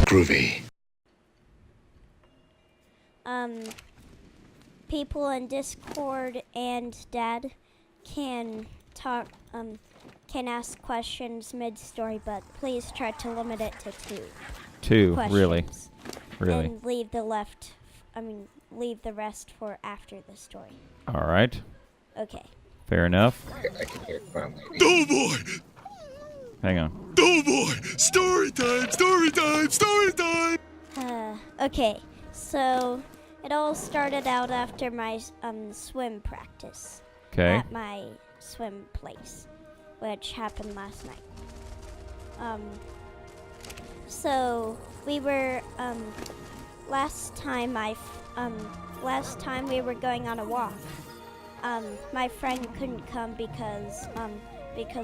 Groovy. People in Discord and Dad can talk, can ask questions mid-story, but please try to limit it to 2 questions. Really. And leave the rest for after the story. All right. Okay. Fair enough. I can hear it finally. Doughboy! Hang on. Doughboy! Story time! Story time! Story time! Okay. So it all started out after my swim practice. Okay. At my swim place, which happened last night. So we were last time we were going on a walk. My friend couldn't come because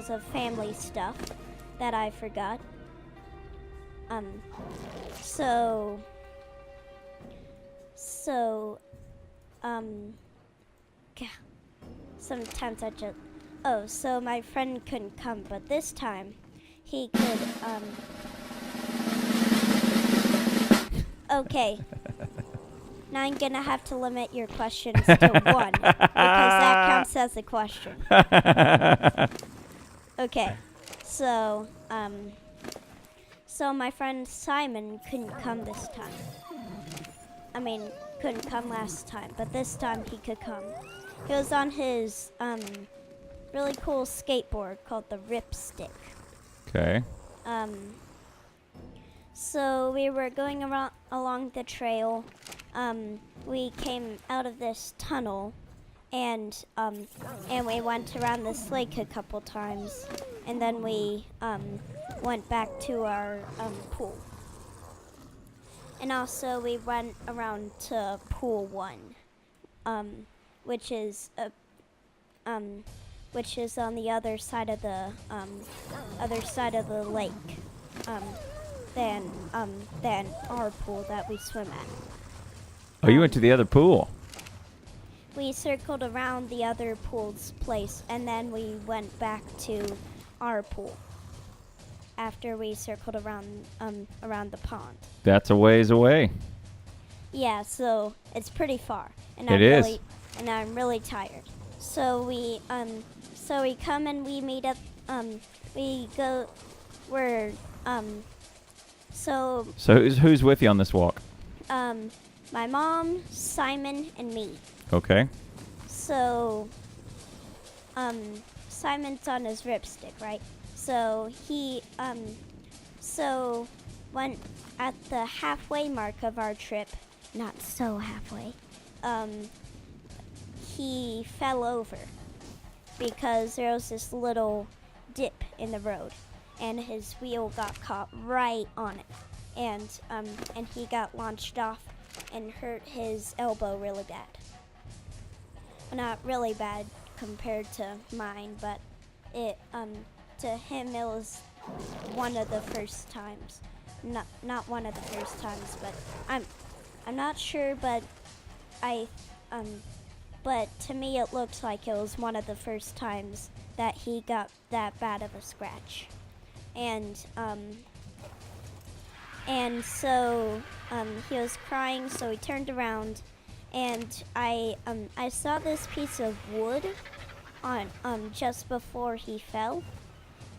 of family stuff that I forgot. Sometimes I just... Oh, so my friend couldn't come, but this time he could, Okay. Now I'm gonna have to limit your questions to 1, because that counts as a question. Okay. So my friend Simon couldn't come this time. Couldn't come last time, but this time he could come. He was on his really cool skateboard called the Ripstick. Okay. So we were going along the trail. We came out of this tunnel, and we went around this lake a couple times, and then we went back to our pool. And also we went around to pool 1, which is on the other side of the lake than our pool that we swim at. Oh, you went to the other pool. We circled around the other pool's place, and then we went back to our pool after we circled around the pond. That's a ways away. Yeah, so it's pretty far, and I'm really tired. So we come and we meet up. So who's with you on this walk? My mom, Simon, and me. Okay. So Simon's on his Ripstick, right? So he went at the halfway mark of our trip, not so halfway, he fell over because there was this little dip in the road, and his wheel got caught right on it, and he got launched off and hurt his elbow really bad. Well, not really bad compared to mine, but it to him it was one of the first times. Not one of the first times, but I'm not sure, but but to me it looked like it was one of the first times that he got that bad of a scratch. And so he was crying, so he turned around, and I saw this piece of wood on just before he fell,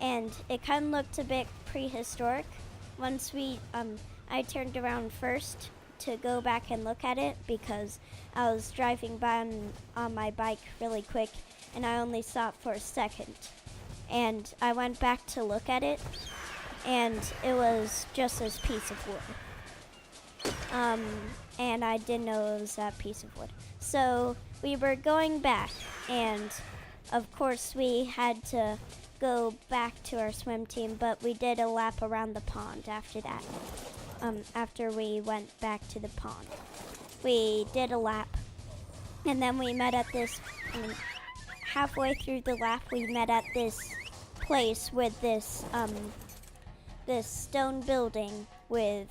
and it kind of looked a bit prehistoric. Once I turned around first to go back and look at it because I was driving by on my bike really quick, and I only saw it for a second. And I went back to look at it, and it was just this piece of wood. And I didn't know it was that piece of wood. So we were going back, and of course we had to go back to our swim team, but we did a lap around the pond after that. After we went back to the pond, we did a lap, and then we met at this, halfway through the lap, we met at this place with this stone building with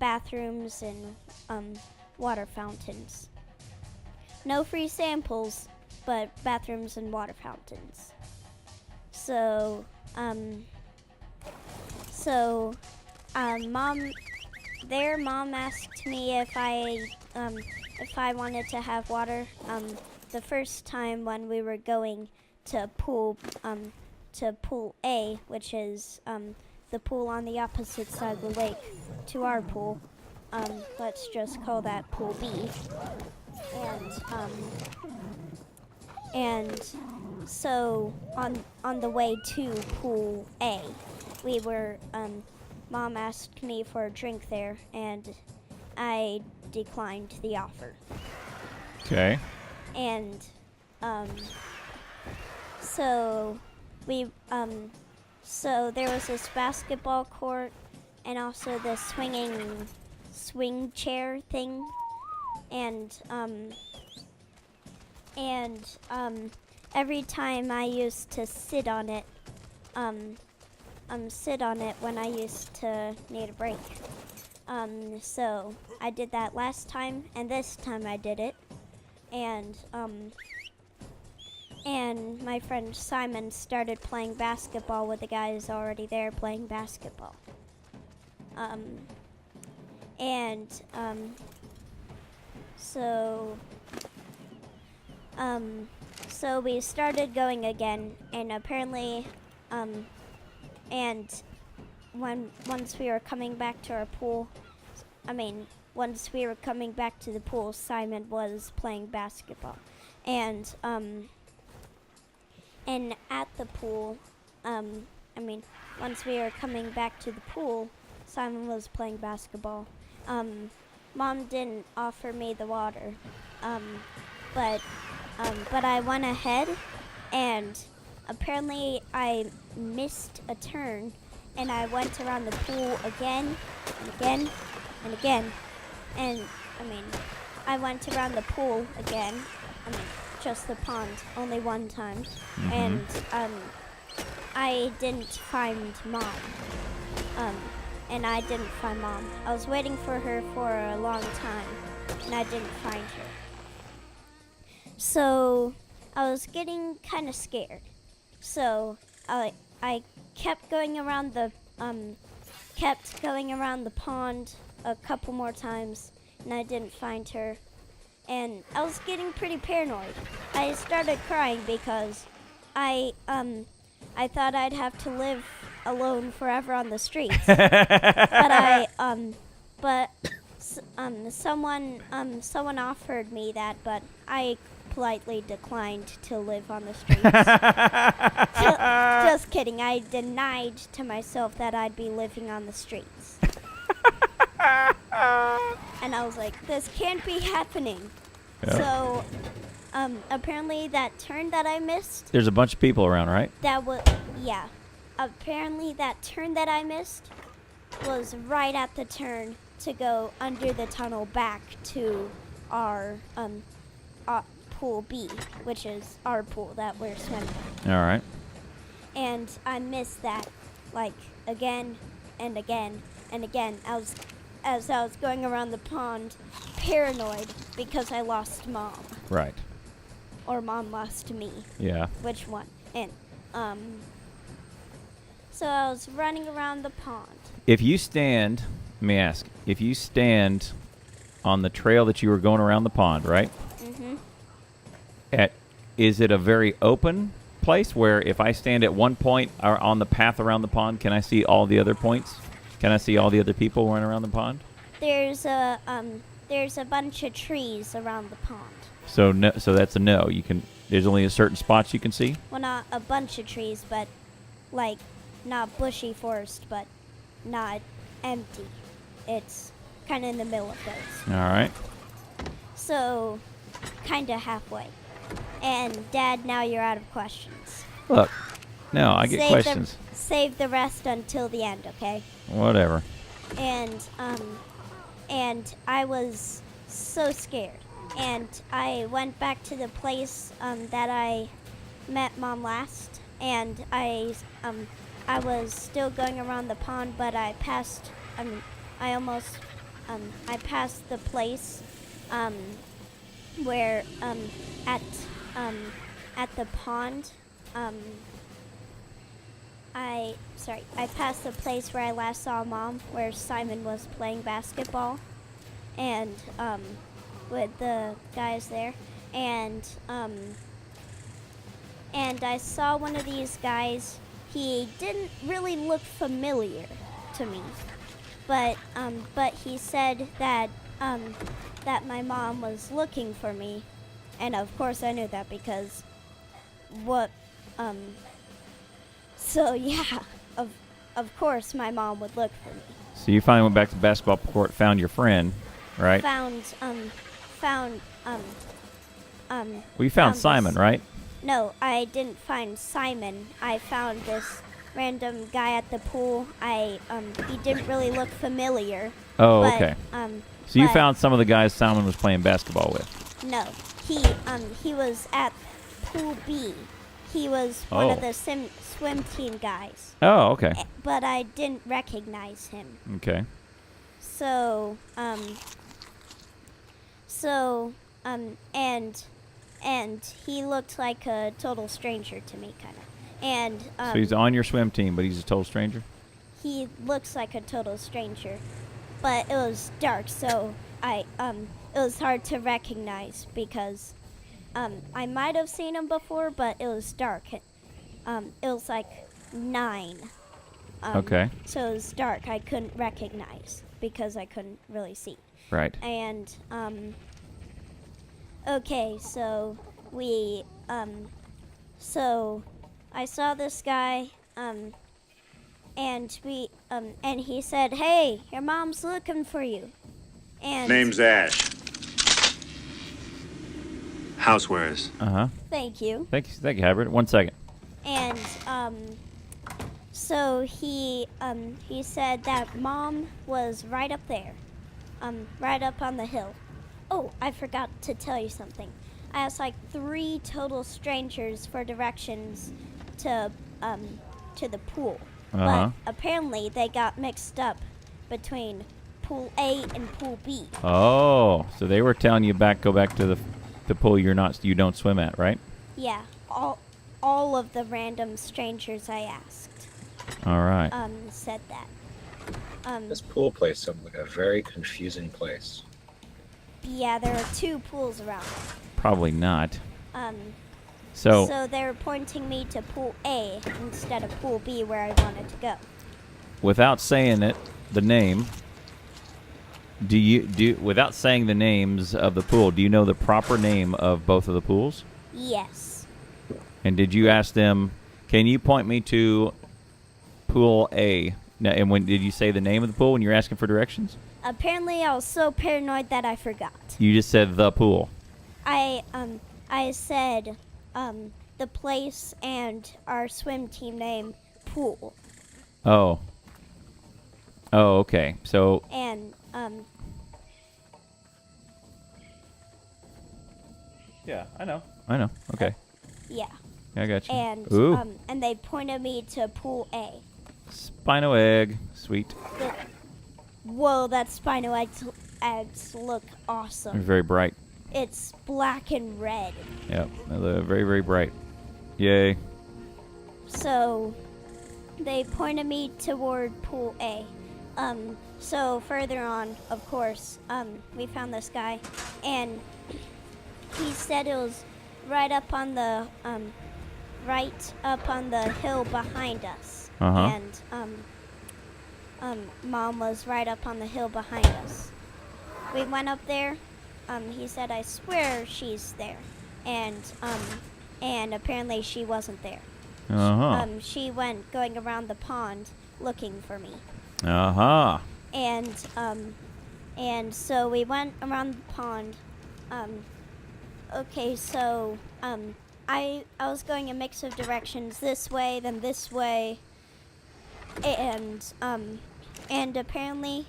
bathrooms and water fountains. No free samples, but bathrooms and water fountains. So Mom asked me if I wanted to have water. The first time when we were going to pool A, which is the pool on the opposite side of the lake to our pool. Let's just call that pool B. And so on the way to pool A, we were Mom asked me for a drink there, and I declined the offer. Okay. And so we so there was this basketball court and also this swing chair thing, and every time I used to sit on it when I used to need a break. So I did that last time, and this time I did it, and my friend Simon started playing basketball with the guys already there playing basketball. So we started going again, and apparently, and once we were coming back to our pool, once we were coming back to the pool, Simon was playing basketball, and at the pool, once we were coming back to the pool, Simon was playing basketball. Mom didn't offer me the water, but I went ahead, and apparently I missed a turn, and I went around the pool again and again and again, and I went around the pool again, just the pond, only one time, and I didn't find Mom. I was waiting for her for a long time, and I didn't find her. So I was getting kind of scared. So I kept going around the pond a couple more times, and I didn't find her. And I was getting pretty paranoid. I started crying because I thought I'd have to live alone forever on the streets. Someone offered me that, but I politely declined to live on the streets. Just kidding. I denied to myself that I'd be living on the streets. And I was like, this can't be happening. Yeah. So, apparently that turn that I missed. There's a bunch of people around, right? Yeah. Apparently that turn that I missed was right at the turn to go under the tunnel back to our pool B, which is our pool that we're swimming in. All right. And I missed that, like, again and again and again. As I was going around the pond, paranoid because I lost Mom. Right. Or Mom lost me. Yeah. Which one? And so I was running around the pond. Let me ask, if you stand on the trail that you were going around the pond, right? Mm-hmm. Is it a very open place where if I stand at one point or on the path around the pond, can I see all the other points? Can I see all the other people running around the pond? There's a bunch of trees around the pond. So no, so that's a no. There's only a certain spots you can see? Well, not a bunch of trees, but like not bushy forest, but not empty. It's kind of in the middle of those. All right. So, kind of halfway. And Dad, now you're out of questions. Look, no, I get questions. Save the rest until the end, okay? Whatever. And I was so scared. And I went back to the place that I met Mom last, and I was still going around the pond, but I passed the place where at the pond I passed the place where I last saw Mom, where Simon was playing basketball, and with the guys there, and I saw one of these guys. He didn't really look familiar to me, but he said that that my mom was looking for me, and of course I knew that because so yeah, of course my mom would look for me. So you finally went back to the basketball court, found your friend, right? Well, you found this- Simon, right? No, I didn't find Simon. I found this random guy at the pool. He didn't really look familiar. Oh, but, okay. So you but- found some of the guys Simon was playing basketball with. No, he was at pool B. He was one of the swim team guys. Oh, okay. But I didn't recognize him. Okay. So, and he looked like a total stranger to me, kind of. And So he's on your swim team, but he's a total stranger? he looks like a total stranger, but it was dark, so it was hard to recognize because I might have seen him before, but it was dark. It was like 9. Okay. So it was dark. I couldn't recognize because I couldn't really see. Right. And okay, so so I saw this guy, and he said, "Hey, your mom's looking for you." And Name's Ash. Housewares. Uh-huh. thank you. Thank you, Hybrid. 1 second. And so he said that Mom was right up there, right up on the hill. Oh, I forgot to tell you something. I asked like 3 total strangers for directions to the pool, Uh-huh. but apparently they got mixed up between pool A and pool B. Oh, so they were telling you go back to the pool you don't swim at, right? Yeah, all of the random strangers I asked All right. said that. This pool place sounds like a very confusing place. Yeah, there are 2 pools around. Probably not. So So, they were pointing me to pool A instead of pool B where I wanted to go. without saying it, the name, without saying the names of the pool, do you know the proper name of both of the pools? Yes. And did you ask them, can you point me to pool A? Now, and when did you say the name of the pool when you were asking for directions? Apparently I was so paranoid that I forgot. You just said the pool. I said the place and our swim team name pool. Oh. Oh, okay. So, And yeah, I know. Okay. yeah. I got you. And Ooh. and they pointed me to pool A. Spino egg. Sweet. Whoa, that Spino eggs look They're awesome. very bright. It's black and red. Yep. They're very, very bright. Yay. So they pointed me toward pool A. So further on, of course, we found this guy, and he said it was right up on the hill behind us. Uh-huh. And Mom was right up on the hill behind us. We went up there. He said, "I swear she's there," and apparently she wasn't there. Uh-huh. She went going around the pond looking for me. Uh-huh. And so we went around the pond. Okay, so I was going a mix of directions, this way, then this way, and apparently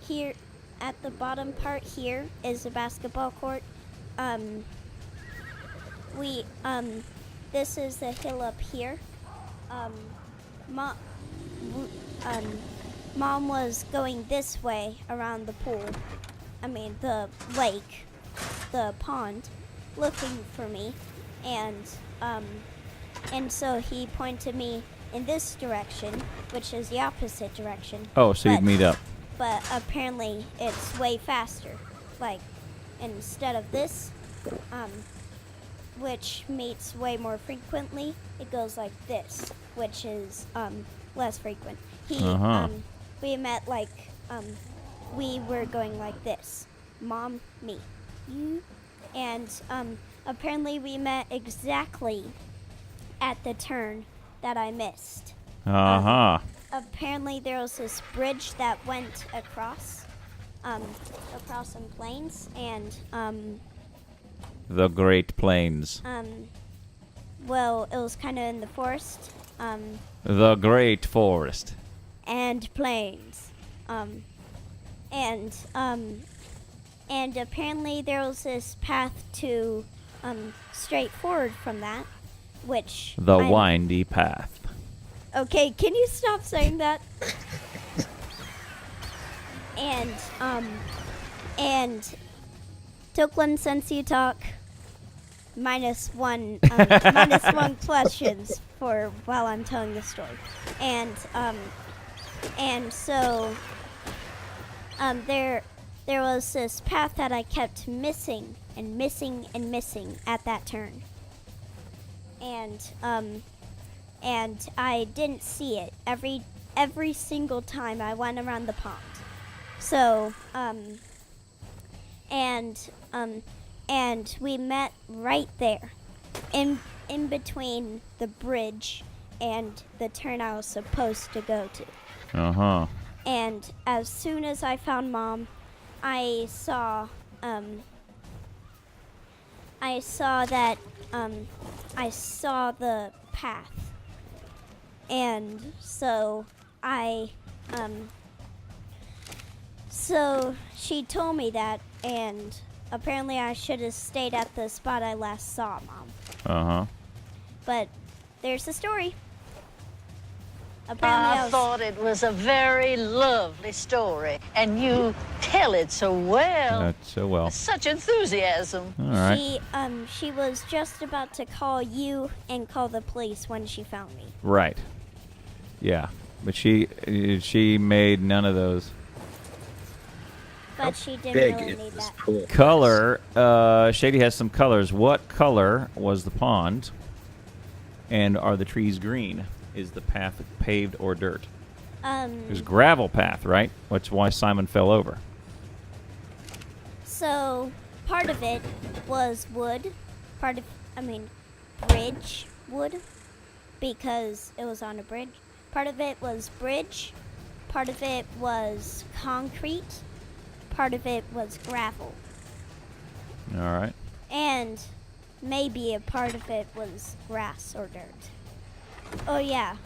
here at the bottom part here is a basketball court. This is the hill up here. Mom was going this way around the pool. I mean the lake, the pond, looking for me, and so he pointed me in this direction, which is the opposite direction. Oh, so you'd But- meet up. But apparently it's way faster. Like, instead of this, which meets way more frequently, it goes like this, which is less frequent. We met like we were going like this. Mom, me, you, and apparently we met exactly at the turn that I missed. Apparently there was this bridge that went across some plains, and The Great Plains. well, it was kind of in the forest, The Great Forest. and plains, and apparently there was this path to straight forward from that, which The I'm- Windy Path. Okay, can you stop saying that? And Toklin, since you talk, minus one questions for while I'm telling the story, and so there was this path that I kept missing and missing and missing at that turn, and I didn't see it every single time I went around the pond. So and we met right there, in between the bridge and the turn I was supposed to go to. And as soon as I found Mom, I saw the path, and so so she told me that, and apparently I should have stayed at the spot I last saw Mom. But there's the story. Apparently I thought it was a very lovely story, and you tell it so well. That's so well. Such enthusiasm. All right. She was just about to call you and call the police when she found me. Right. Yeah. But she made none of those. But she didn't Big really is need this that. pool? Color. Shady has some colors. What color was the pond? And are the trees green? Is the path paved or dirt? It was gravel path, right? That's why Simon fell over. So part of it was wood, bridge wood, because it was on a bridge. Part of it was bridge, part of it was concrete, part of it was gravel, All right. and maybe a part of it was grass or dirt. Oh yeah,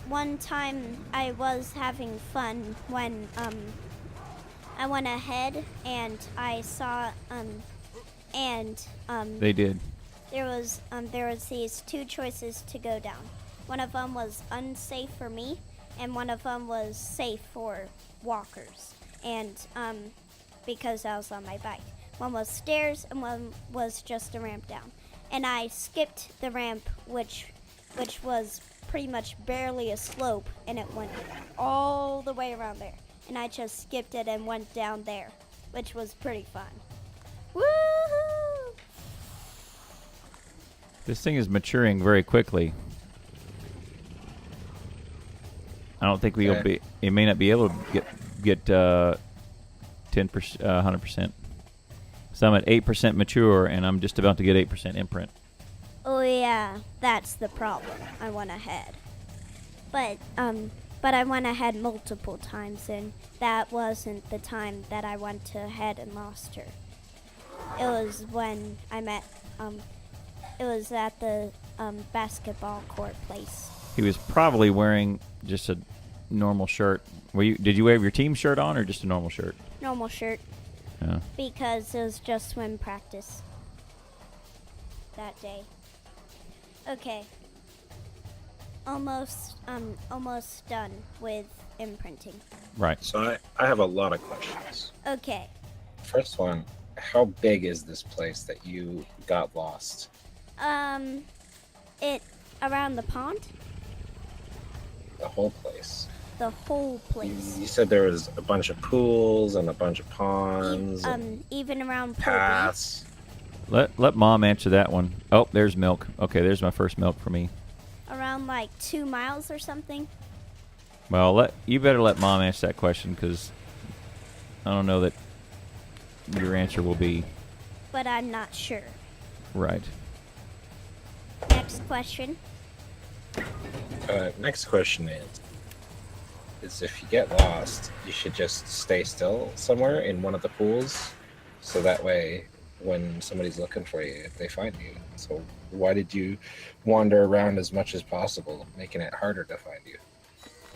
one time I was having fun when I went ahead and I saw They did. there was these two choices to go down. One of them was unsafe for me, and one of them was safe for walkers. And because I was on my bike, one was stairs and one was just a ramp down. And I skipped the ramp, which was pretty much barely a slope, and it went all the way around there. And I just skipped it and went down there, which was pretty fun. Woohoo! This thing is maturing very quickly. I don't think we'll be. It may not be able to get 10%, 100%. So I'm at 8% mature, and I'm just about to get 8% imprint. Oh yeah, that's the problem. I went ahead, but I went ahead multiple times, and that wasn't the time that I went ahead and lost her. It was when I met. It was at the basketball court place. He was probably wearing just a normal shirt. Did you have your team shirt on, or just a normal shirt? Normal shirt. Yeah. Because it was just swim practice that day. Okay. Almost done with imprinting. Right. So I have a lot of questions. Okay. First one, how big is this place that you got lost? Around the pond? The whole place. The whole place. You said there was a bunch of pools and a bunch of ponds. Even around paths. Let Mom answer that one. Oh, there's milk. Okay, there's my first milk for me. Around like 2 miles or something? Well, you better let Mom answer that question, because I don't know that your answer will be... But I'm not sure. Right. Next question. Next question is if you get lost, you should just stay still somewhere in one of the pools, so that way when somebody's looking for you, they find you. So why did you wander around as much as possible, making it harder to find you?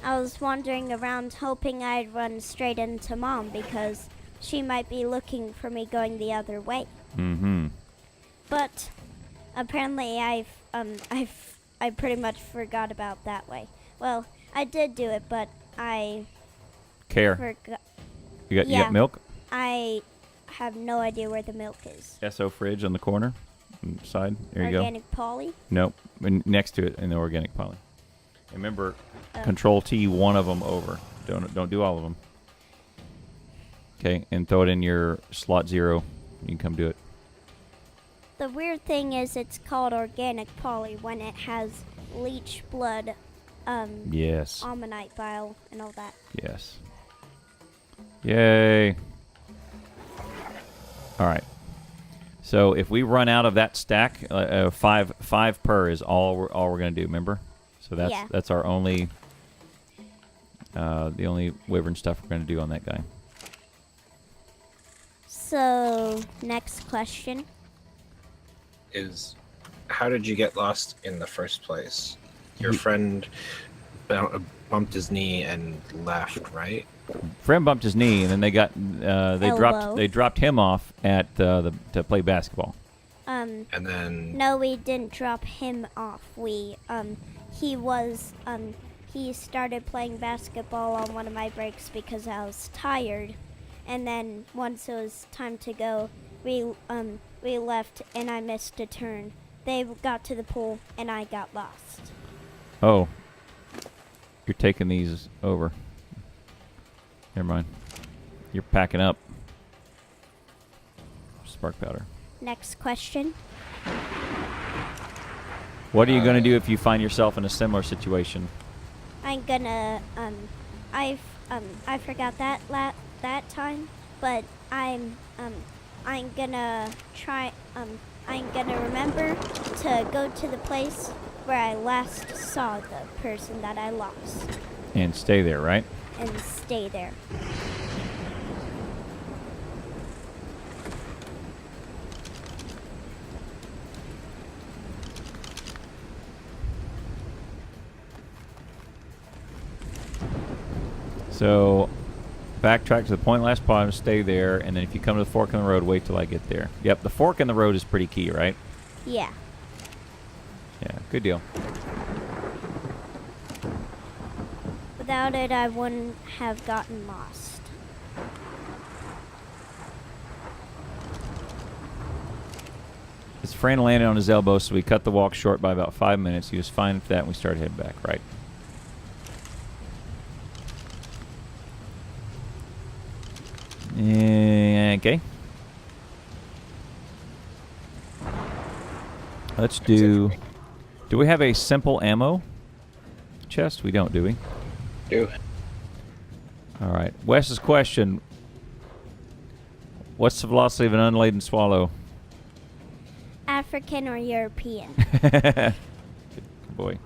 I was wandering around hoping I'd run straight into Mom because she might be looking for me going the other way. Mm-hmm. But apparently I pretty much forgot about that way. Well, I did do it, but I forgot. You got milk? I have no idea where the milk is. SO fridge on the corner, on the side. There you go. Organic poly? Nope. Next to it in the organic poly. Remember, Control T one of them over. Don't do all of them. Okay, and throw it in your slot 0. You can come do it. The weird thing is it's called organic poly when it has leech blood, yes, ammonite bile, and all that. Yes. Yay. All right. So if we run out of that stack, 5 per is all we're going to do. Remember? So that's our only the only wyvern stuff we're going to do on that guy. So next question is, how did you get lost in the first place? Your friend bumped his knee and left, right? Friend bumped his knee, and then they dropped him off at to play basketball. And then no, we didn't drop him off. He started playing basketball on one of my breaks because I was tired, and then once it was time to go, we left and I missed a turn. They got to the pool and I got lost. Oh, you're taking these over. Never mind. You're packing up. Spark powder. Next question. What are you going to do if you find yourself in a similar situation? I'm gonna I forgot that time, but I'm gonna try I'm gonna remember to go to the place where I last saw the person that I lost. And stay there, right? And stay there. So, backtrack to the point last pond, stay there, and then if you come to the fork in the road, wait till I get there. Yep, the fork in the road is pretty key, right? Yeah. Yeah, good deal. Without it, I wouldn't have gotten lost. His friend landed on his elbow, so we cut the walk short by about 5 minutes. He was fine with that, and we started heading back, right? Okay. Let's do... Do we have a simple ammo chest? We don't, do we? Do. All right. Wes's question. What's the velocity of an unladen swallow? African or European? Good boy.